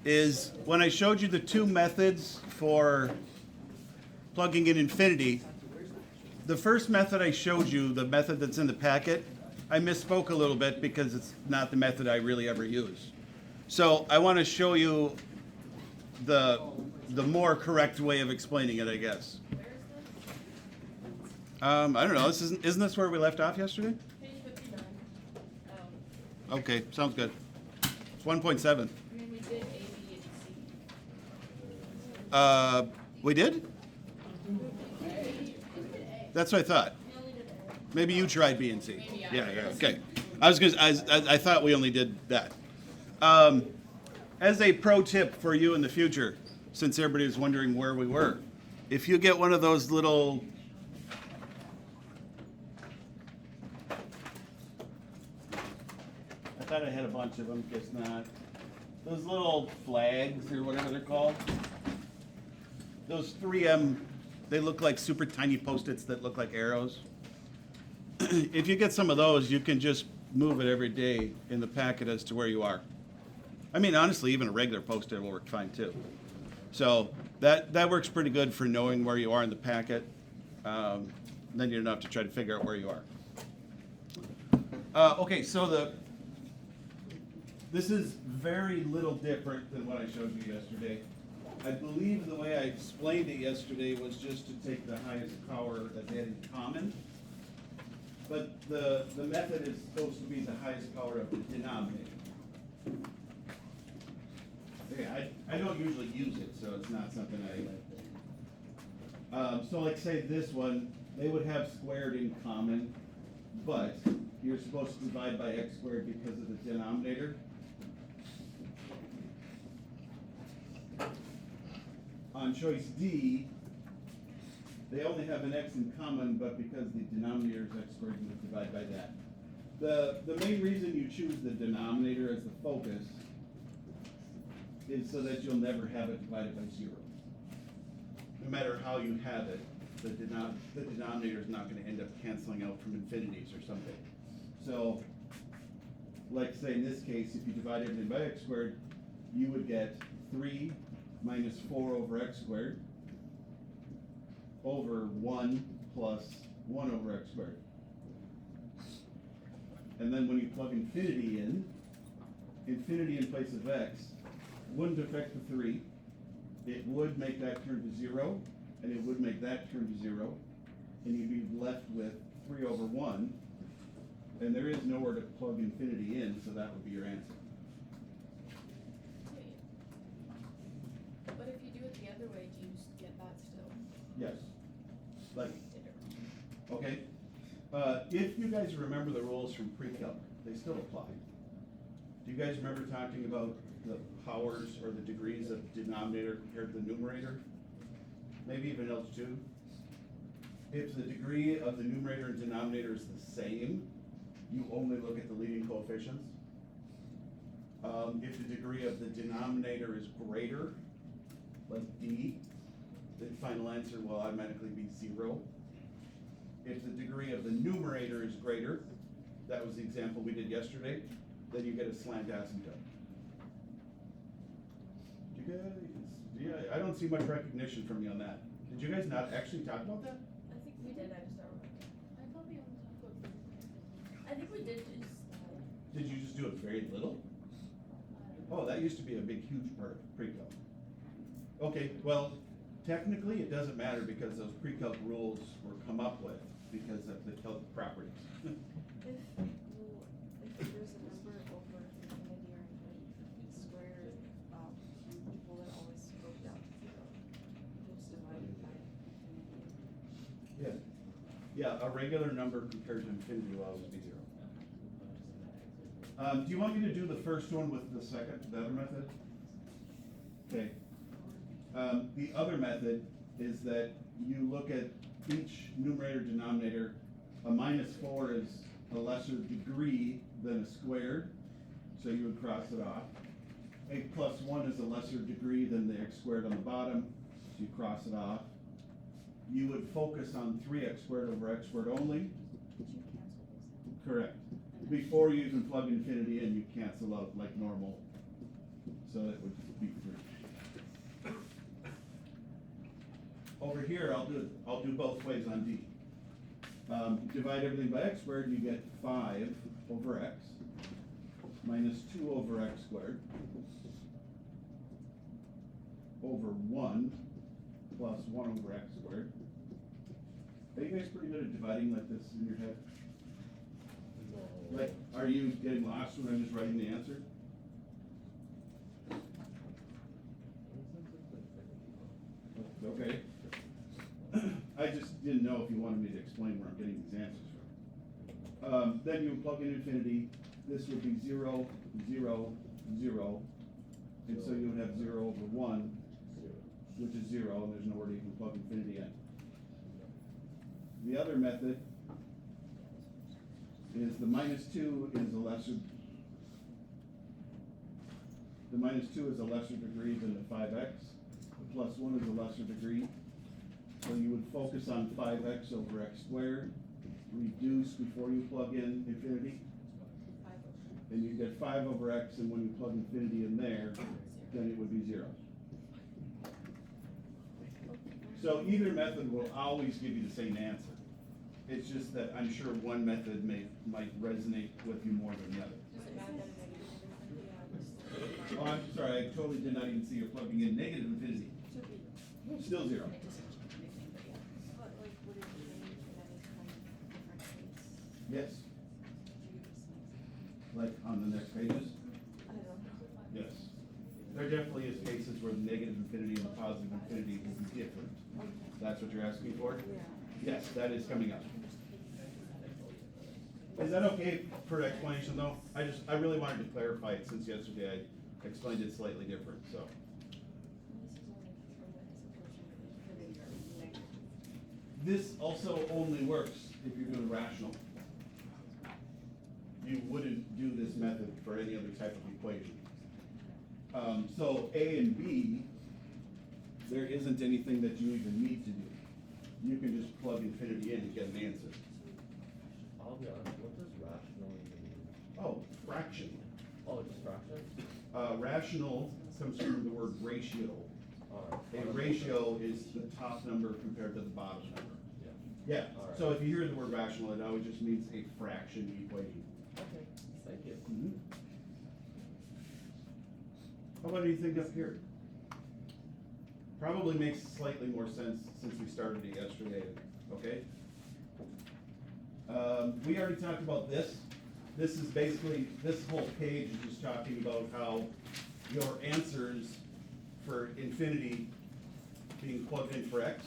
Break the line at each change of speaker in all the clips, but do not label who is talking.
is when I showed you the two methods for plugging in infinity, the first method I showed you, the method that's in the packet, I misspoke a little bit because it's not the method I really ever use. So I want to show you the more correct way of explaining it, I guess. I don't know. Isn't this where we left off yesterday?
Page 59.
Okay, sounds good. It's 1.7.
I mean, we did A, B, and C.
We did? That's what I thought.
We only did A.
Maybe you tried B and C.
Maybe I
Yeah,
did.
yeah, okay. I thought we only did that. As a pro tip for you in the future, since everybody was wondering where we were, if you get one of those little I thought I had a bunch of them, guess not. Those little flags or whatever they're called. Those 3M, they look like super tiny Post-its that look like arrows. If you get some of those, you can just move it every day in the packet as to where you are. I mean, honestly, even a regular Post-it will work fine too. So that works pretty good for knowing where you are in the packet. Then you don't have to try to figure out where you are. Okay, so this is very little different than what I showed you yesterday. I believe the way I explained it yesterday was just to take the highest power that they had in common. But the method is supposed to be the highest power of the denominator. Okay, I don't usually use it, so it's not something so like say this one, they would have squared in common, but you're supposed to divide by x squared because of the denominator. On choice D, they only have an x in common, but because the denominator is x squared, you would divide by that. The main reason you choose the denominator as the focus is so that you'll never have it divided by 0. No matter how you have it, the denominator is not going to end up canceling out from infinities or something. So, like say in this case, if you divide everything by x squared, you would get 3 minus 4 over x squared over 1 plus 1 over x squared. And then when you plug infinity in place of x wouldn't affect the 3. It would make that turn to 0, and it would make that turn to 0, and you'd be left with 3 over 1, and there is nowhere to plug infinity in, so that would be your answer.
Wait. But if you do it the other way, do you get that still?
Yes. Like,
Did it wrong.
okay. If you guys remember the rules from pre-calc, they still apply. Do you guys remember talking about the powers or the degrees of the denominator compared to the numerator? Maybe even else too. If the degree of the numerator and denominator is the same, you only look at the leading coefficients. If the degree of the denominator is greater, like D, the final answer will automatically be 0. If the degree of the numerator is greater, that was the example we did yesterday, then you get a slant asymptote. Do you guys, I don't see much recognition from you on that. Did you guys not actually talk about that?
I think we did, I just don't remember. I thought we only talked about. I think we did just.
Did you just do it very little? Oh, that used to be a big, huge part of pre-calc. Okay, well, technically it doesn't matter because those pre-calc rules were come up with because of the calc properties.
If there's a number over infinity or infinity square, will it always go down to 0? It's divided by infinity.
Yeah, a regular number compared to infinity will always be 0. Do you want me to do the first one with the other method? Okay. The other method is that you look at each numerator denominator. A minus 4 is a lesser degree than a squared, so you would cross it off. A plus 1 is a lesser degree than the x squared on the bottom, so you cross it off. You would focus on 3x squared over x squared only.
Did you cancel those out?
Correct. Before you even plug infinity in, you cancel out like normal. So that would be 3. Over here, I'll do both ways on D. Divide everything by x squared, you get 5 over x minus 2 over x squared over 1 plus 1 over x squared. Are you guys pretty good at dividing like this in your head? Like, are you getting lost when I'm just writing the answer? Okay. I just didn't know if you wanted me to explain where I'm getting these answers from. Then you would plug in infinity. This would be 0, 0, 0. And so you would have 0 over 1, which is 0, and there's nowhere you can plug infinity in. The other method is the minus 2 is a lesser, the minus 2 is a lesser degree than the 5x. The plus 1 is a lesser degree. So you would focus on 5x over x squared, reduce before you plug in infinity. And you get 5 over x, and when you plug infinity in there, then it would be 0. So either method will always give you the same answer. It's just that I'm sure one method might resonate with you more than the other.
Does it matter that negative infinity?
Oh, I'm sorry, I totally did not even see you plugging in negative infinity. Still 0.
But like, would it change in any kind of different case?
Yes, like on the next pages?
I don't know.
Yes. There definitely is cases where the negative infinity and the positive infinity will be different. That's what you're asking for?
Yeah.
Yes, that is coming up. Is that okay for explanation though? I really wanted to clarify it since yesterday I explained it slightly different, so. This also only works if you're doing rational. You wouldn't do this method for any other type of equation. So A and B, there isn't anything that you even need to do. You can just plug infinity in and get an answer.
I'll be honest, what does rational even mean?
Oh, fraction.
Oh, just fraction?
Rational comes from the word ratio.
Alright.
A ratio is the top number compared to the bottom number.
Yeah.
Yeah,
Alright.
so if you hear the word rational, it always just means a fraction equation.
Okay, thank you.
How about anything up here? Probably makes slightly more sense since we started it yesterday, okay? We already talked about this. This is basically, this whole page is just talking about how your answers for infinity being plugged in for x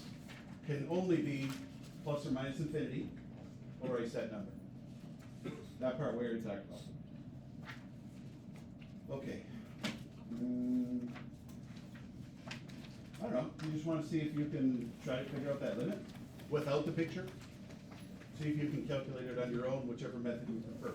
can only be plus or minus infinity or a set number. That part we already talked about. Okay. I don't know, you just wanna see if you can try to figure out that limit without the picture? See if you can calculate it on your own, whichever method you prefer.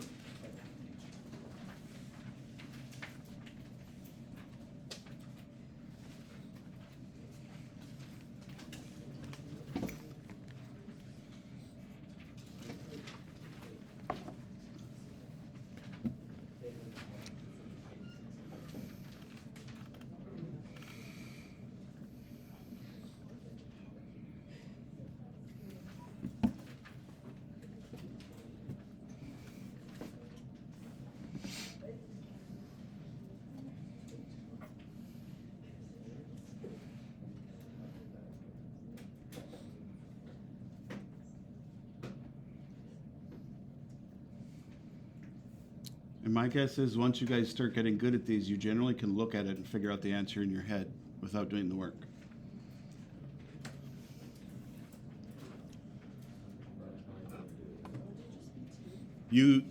And my guess is once you guys start getting good at these, you generally can look at it and figure out the answer in your head without doing the work.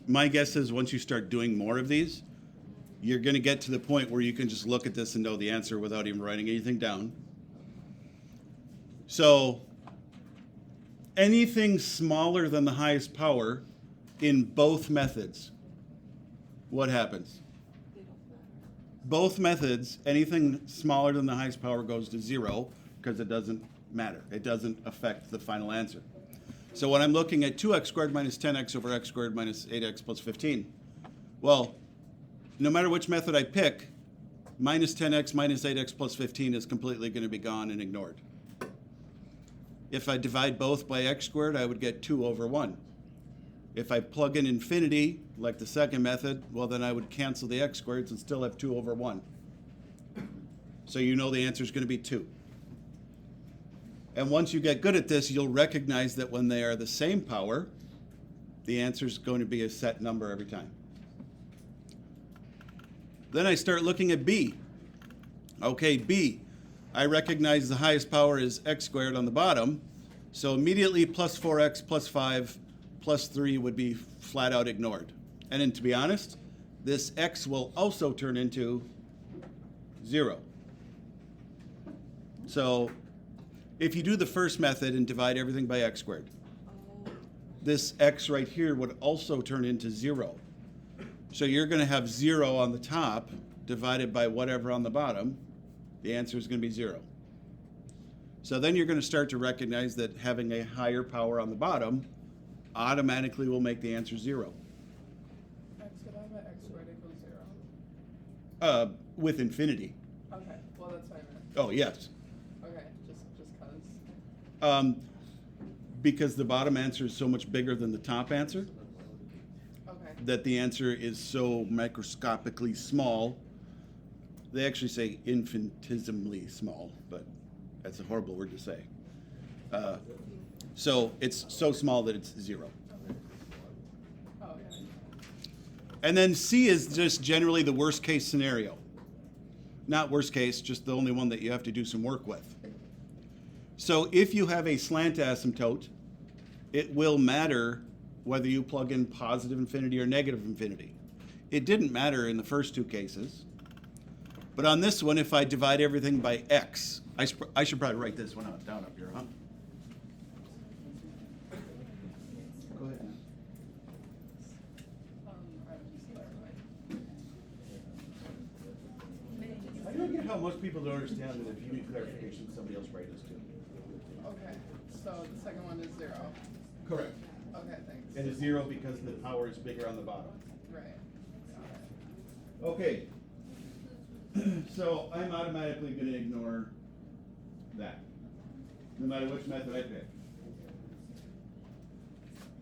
My guess is once you start doing more of these, you're going to get to the point where you can just look at this and know the answer without even writing anything down. So anything smaller than the highest power in both methods, what happens?
They don't matter.
Both methods, anything smaller than the highest power goes to 0 because it doesn't matter. It doesn't affect the final answer. So when I'm looking at 2x squared minus 10x over x squared minus 8x plus 15, well, no matter which method I pick, minus 10x minus 8x plus 15 is completely going to be gone and ignored. If I divide both by x squared, I would get 2 over 1. If I plug in infinity, like the second method, well, then I would cancel the x squareds and still have 2 over 1. So you know the answer is going to be 2. And once you get good at this, you'll recognize that when they are the same power, the answer is going to be a set number every time. Then I start looking at b. Okay, b. I recognize the highest power is x squared on the bottom, so immediately plus 4x plus 5 plus 3 would be flat out ignored. And then to be honest, this x will also turn into 0. So if you do the first method and divide everything by x squared, this x right here would also turn into 0. So you're going to have 0 on the top divided by whatever on the bottom. The answer is going to be 0. So then you're going to start to recognize that having a higher power on the bottom automatically will make the answer 0.
X divided by x squared equals 0.
With infinity.
Okay, well that's what I meant.
Oh, yes.
Okay, just cause.
Because the bottom answer is so much bigger than the top answer,
Okay.
that the answer is so microscopically small. They actually say infinitesimally small, but that's a horrible word to say. So it's so small that it's 0.
Oh, yeah.
And then C is just generally the worst case scenario. Not worst case, just the only one that you have to do some work with. So if you have a slant asymptote, it will matter whether you plug in positive infinity or negative infinity. It didn't matter in the first two cases. But on this one, if I divide everything by x, I should probably write this one out down up here, huh? Go ahead. I don't get how most people don't understand that if you need clarification, somebody else write this too.
Okay, so the second one is 0.
Correct.
Okay, thanks.
And a 0 because the power is bigger on the bottom.
Right.
Okay. So I'm automatically going to ignore that, no matter which method I pick.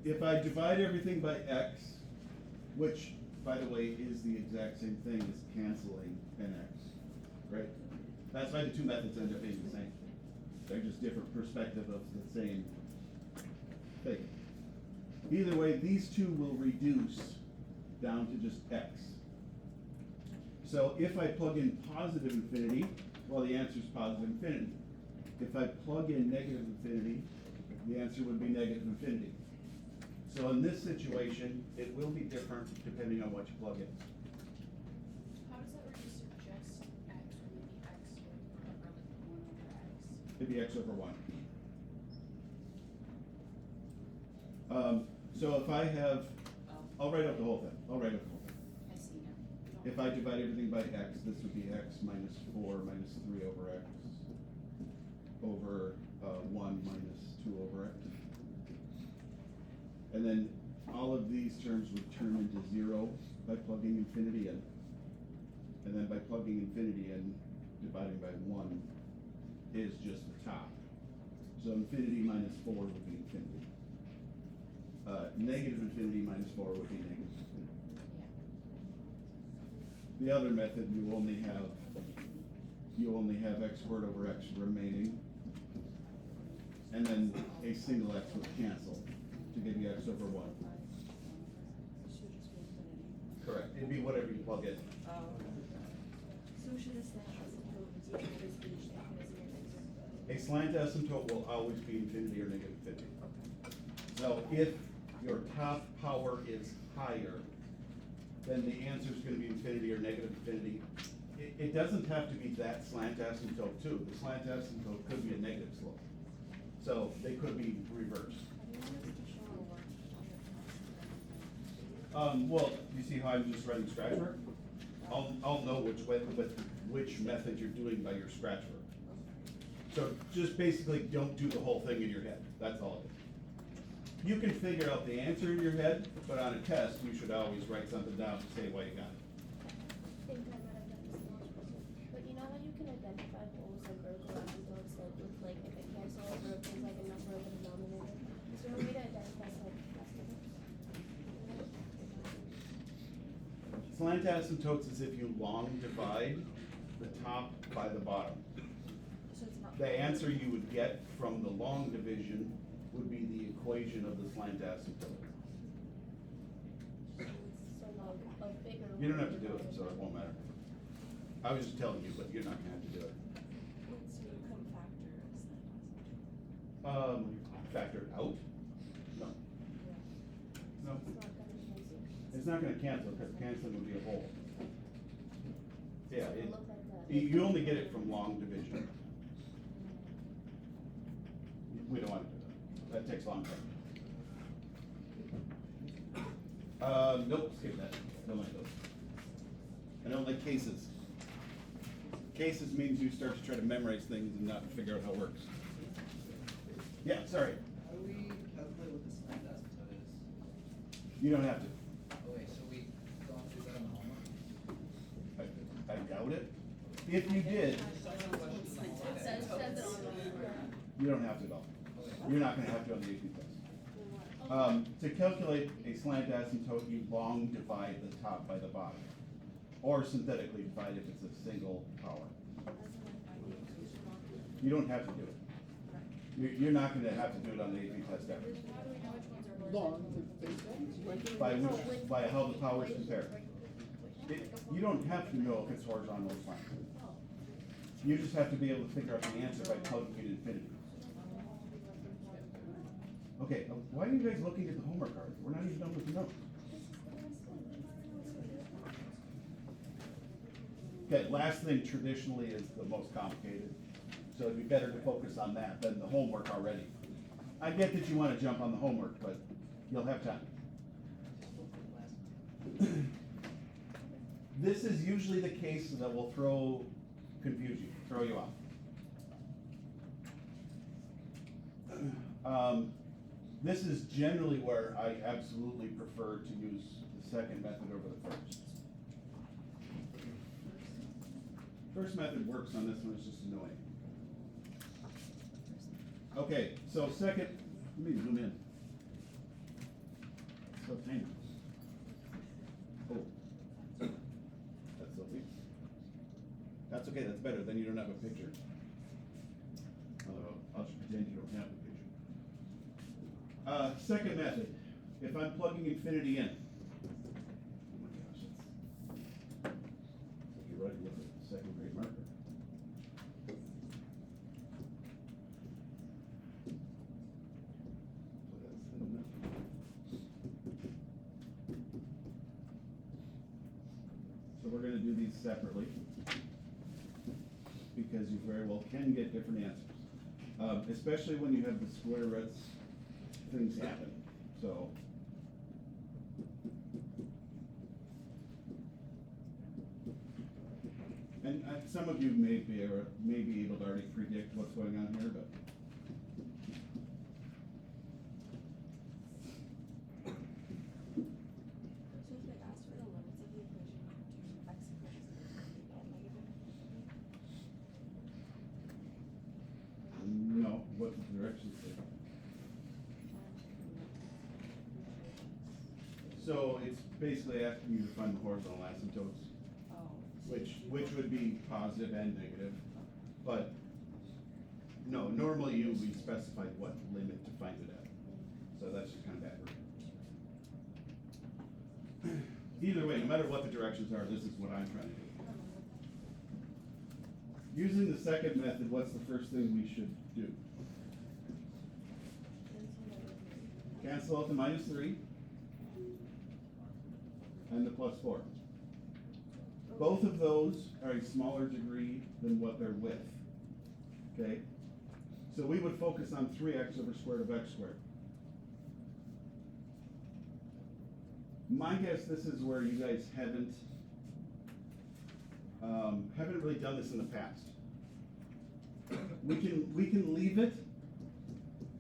If I divide everything by x, which, by the way, is the exact same thing as canceling an x, right? That's why the two methods end up being the same. They're just different perspective of the same thing. Either way, these two will reduce down to just x. So if I plug in positive infinity, well, the answer is positive infinity. If I plug in negative infinity, the answer would be negative infinity. So in this situation, it will be different depending on what you plug in.
How does that reduce to just x, or maybe x over 1 over x?
It'd be x over 1. So if I have, I'll write out the whole thing. I'll write out the whole thing.
I see now.
If I divide everything by x, this would be x minus 4 minus 3 over x over 1 minus 2 over x. And then all of these terms would turn into 0 by plugging infinity in. And then by plugging infinity in, dividing by 1 is just the top. So infinity minus 4 would be infinity. Negative infinity minus 4 would be negative infinity. The other method, you only have x squared over x remaining, and then a single x would cancel to give you x over 1.
Should just be infinity.
Correct. It'd be whatever you plug in.
So should a slant asymptote be infinity or negative?
A slant asymptote will always be infinity or negative infinity. So if your top power is higher, then the answer is going to be infinity or negative infinity. It doesn't have to be that slant asymptote too. The slant asymptote could be a negative slope. So they could be reversed. Well, you see how I'm just writing scratch work? I'll know which method you're doing by your scratch work. So just basically don't do the whole thing in your head. That's all it is. You can figure out the answer in your head, but on a test, you should always write something down to say why you got it.
I think I might have done this last person. there's like a number of the denominator. Is there a way to identify like
Slant asymptotes is if you long divide the top by the bottom.
So it's not.
The answer you would get from the long division would be the equation of the slant asymptote.
so like a bigger?
You don't have to do it, so it won't matter. I was just telling you, but you're not gonna have to do it.
So you couldn't factor as that.
Factor out? No. No,
It's not gonna be easy.
it's not gonna cancel, because canceling would be a hole. Yeah,
So it'll
it,
look like that.
you only get it from long division. We don't wanna do that. That takes a long time. Nope, skip that. Don't like those. I don't like cases. Cases means you start to try to memorize things and not figure out how it works. Yeah, sorry.
How do we calculate what the slant asymptote is?
You don't have to.
Okay, so we don't have to do that on the homework?
I doubt it. If you did,
Some of the questions in the
It says it on the.
you don't have to at all.
Okay.
You're not gonna have to on the AP test. To calculate a slant asymptote, you long divide the top by the bottom. Or synthetically divide if it's a single power. You don't have to do it. You're not gonna have to do it on the AP test ever.
How do we know which ones are more?
Long, division.
By which, by how the powers compare. You don't have to know if it's horizontal or slant. You just have to be able to figure out the answer by plugging in infinity. Okay, why are you guys looking at the homework card? We're not even done with the notes. Okay, last thing traditionally is the most complicated, so it'd be better to focus on that than the homework already. I get that you wanna jump on the homework, but you'll have time. This is usually the case that will confuse you, throw you off. This is generally where I absolutely prefer to use the second method over the first. First method works on this one, it's just annoying. Okay, so second, let me zoom in. It's so tiny. Oh. That's so big. That's okay, that's better, then you don't have a picture. Although, I'll just pretend you don't have a picture. Second method, if I'm plugging infinity in. Oh my gosh, that's. You're ready with a second grade marker. So that's thin enough. So we're gonna do these separately, because you very well can get different answers. Especially when you have the square roots, things happen, so. And some of you may be able to already predict what's going on here, but.
So if they ask for the limits of the equation, do x equals infinity and negative infinity?
No, what the directions say. So it's basically asking you to find the horizontal asymptotes,
Oh.
which would be positive and negative, but no, normally you would specify what limit to find it at. So that's just kind of backward. Either way, no matter what the directions are, this is what I'm trying to do. Using the second method, what's the first thing we should do? Cancel out the -3 and the +4. Both of those are a smaller degree than what they're with. Okay? So we would focus on 3x over square root of x squared. My guess, this is where you guys haven't really done this in the past. We can leave it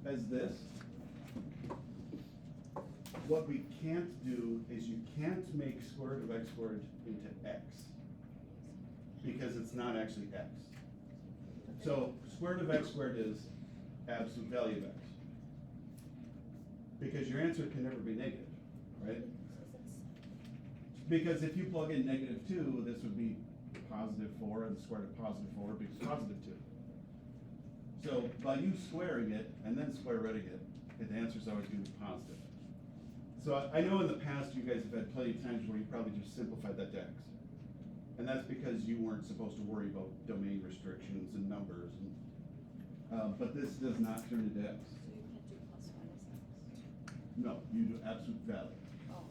as this. What we can't do is you can't make square root of x squared into x, because it's not actually x. So square root of x squared is absolute value of x. Because your answer can never be negative, right? Because if you plug in -2, this would be +4, and the square root of +4 would be +2. So by you squaring it and then square rooting it, the answer's always gonna be positive. So I know in the past you guys have had plenty of times where you probably just simplified that to x. And that's because you weren't supposed to worry about domain restrictions and numbers, and, but this does not turn into x.
So you can't do plus minus x.
No, you do absolute value.
Oh.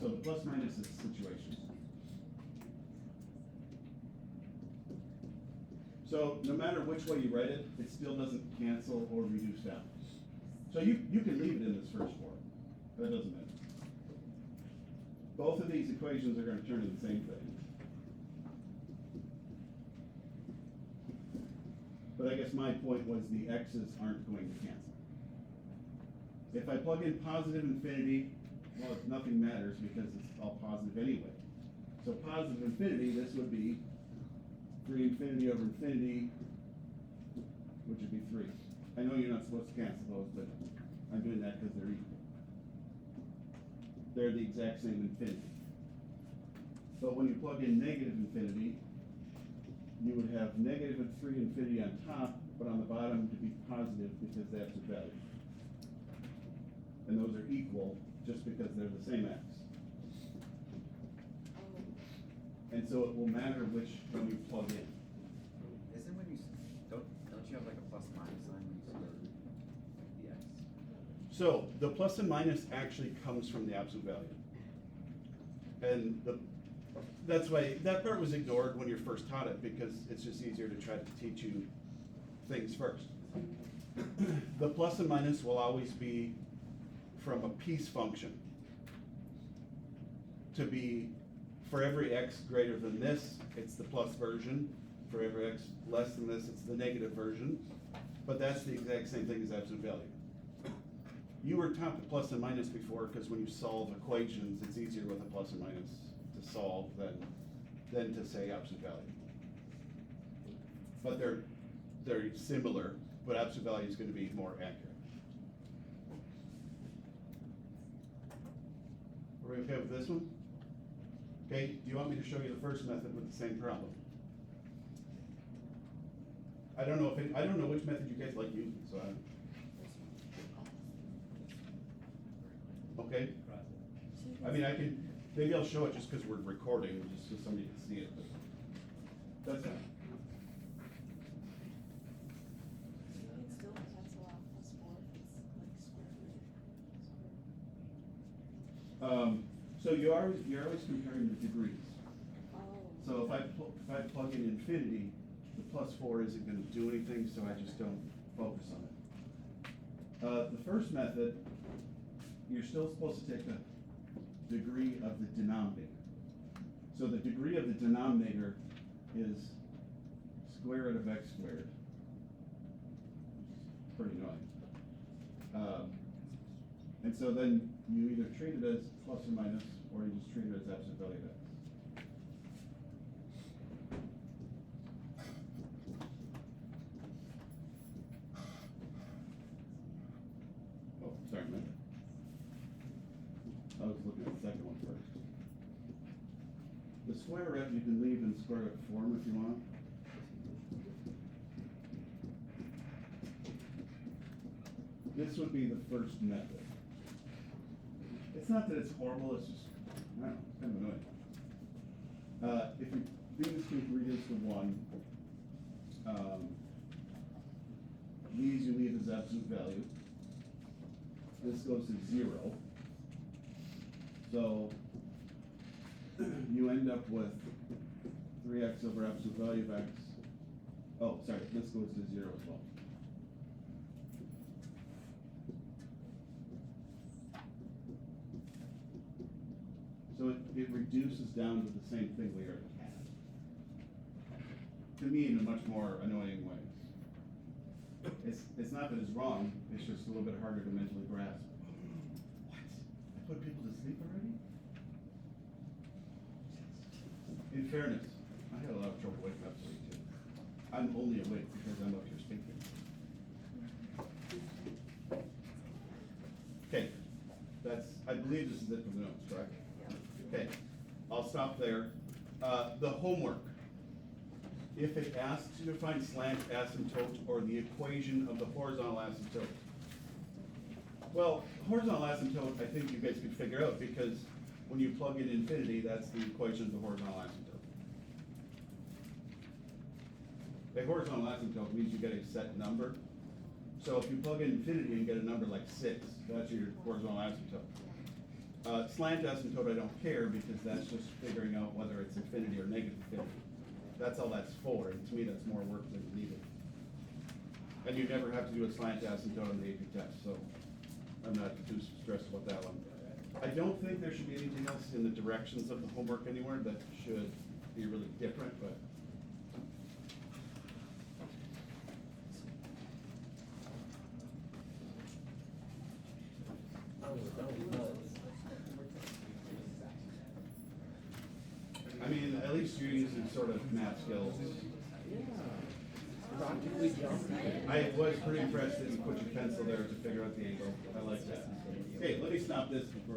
So the plus minus is situations. So no matter which way you write it, it still doesn't cancel or reduce down. So you can leave it in this first form. That doesn't matter. Both of these equations are gonna turn into the same thing. But I guess my point was the x's aren't going to cancel. If I plug in positive infinity, well, nothing matters because it's all positive anyway. So positive infinity, this would be 3 infinity over infinity, which would be 3. I know you're not supposed to cancel those, but I'm doing that because they're equal. They're the exact same infinity. But when you plug in negative infinity, you would have negative and 3 infinity on top, but on the bottom to be positive because that's a value. And those are equal just because they're the same x. And so it will matter which one you plug in.
Isn't when you, don't you have like a plus minus sign when you square root the x?
So the plus and minus actually comes from the absolute value. And that's why, that part was ignored when you first taught it because it's just easier to try to teach you things first. The plus and minus will always be from a piece function. To be, for every x greater than this, it's the plus version. For every x less than this, it's the negative version. But that's the exact same thing as absolute value. You were taught the plus and minus before because when you solve equations, it's easier with a plus and minus to solve than to say absolute value. But they're similar, but absolute value is going to be more accurate. Are we okay with this one? Okay, do you want me to show you the first method with the same problem? I don't know which method you guys like using, so okay. I mean, maybe I'll show it just because we're recording, just so somebody can see it, but that's fine.
You can still cancel out plus 4 if it's like square root.
So you're always comparing the degrees.
Oh.
So if I plug in infinity, the plus 4 isn't going to do anything, so I just don't focus on it. The first method, you're still supposed to take the degree of the denominator. So the degree of the denominator is square root of x squared. Pretty annoying. And so then you either treat it as plus or minus, or you just treat it as absolute value of x. Oh, sorry, man. I was looking at the second one first. The square root you can leave in square root form if you want. This would be the first method. It's not that it's horrible, it's just, I don't know, it's kind of annoying. If you do this to reduce to 1, these you leave as absolute value. This goes to 0. So you end up with 3x over absolute value of x. Oh, sorry, this goes to 0 as well. So it reduces down to the same thing we already had. To me, in a much more annoying way. It's not that it's wrong, it's just a little bit harder to mentally grasp. What? I put people to sleep already? In fairness, I had a lot of trouble waking up today too. I'm only awake because I'm up here speaking. believe this is it for the notes, correct?
Yeah.
Okay, I'll stop there. The homework. If it asks you to find slant asymptote or the equation of the horizontal asymptote. Well, horizontal asymptote, I think you guys could figure out because when you plug in infinity, that's the equation of the horizontal asymptote. A horizontal asymptote means you get a set number. So if you plug in infinity and get a number like 6, that's your horizontal asymptote. Slant asymptote I don't care because that's just figuring out whether it's infinity or negative infinity. That's all that's for, and to me that's more work than needed. And you never have to do a slant asymptote on the AP test, so I'm not too stressed about that one. I don't think there should be anything else in the directions of the homework anywhere that should be really different, but. I mean, at least you're using sort of math skills.
Practically geometry.
I was pretty impressed that you put your pencil there to figure out the angle. I like that. Okay, let me stop this before I